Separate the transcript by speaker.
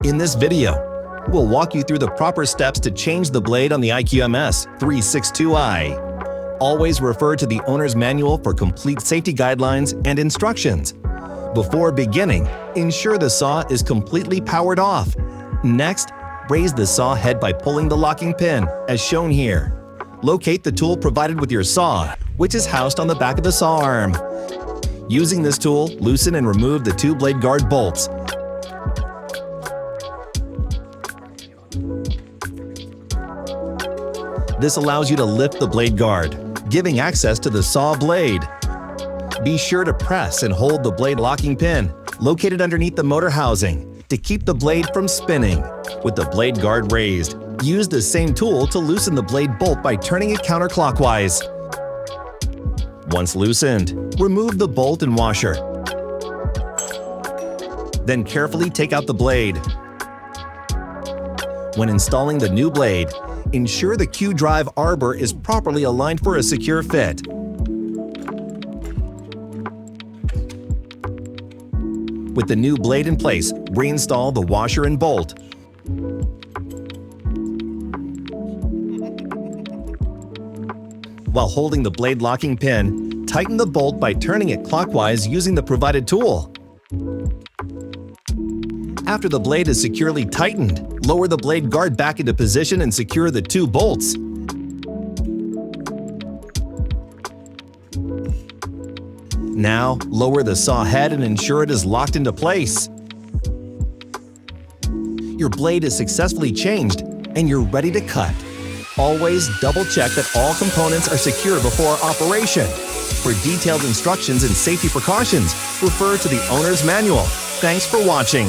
Speaker 1: In this video, we'll walk you through the proper steps to change the blade on the iQMS362i. Always refer to the owner's manual for complete safety guidelines and instructions. Before beginning, ensure the saw is completely powered off. Next, raise the saw head by pulling the locking pin, as shown here. Locate the tool provided with your saw, which is housed on the back of the saw arm. Using this tool, loosen and remove the two blade guard bolts. This allows you to lift the blade guard, giving access to the saw blade. Be sure to press and hold the blade locking pin, located underneath the motor housing, to keep the blade from spinning. With the blade guard raised, use the same tool to loosen the blade bolt by turning it counterclockwise. Once loosened, remove the bolt and washer. Then carefully take out the blade. When installing the new blade, ensure the Q-drive arbor is properly aligned for a secure fit. With the new blade in place, reinstall the washer and bolt. While holding the blade locking pin, tighten the bolt by turning it clockwise using the provided tool. After the blade is securely tightened, lower the blade guard back into position and secure the two bolts. Now, lower the saw head and ensure it is locked into place. Your blade is successfully changed and you're ready to cut. Always double-check that all components are secure before operation. For detailed instructions and safety precautions, refer to the owner's manual. Thanks for watching.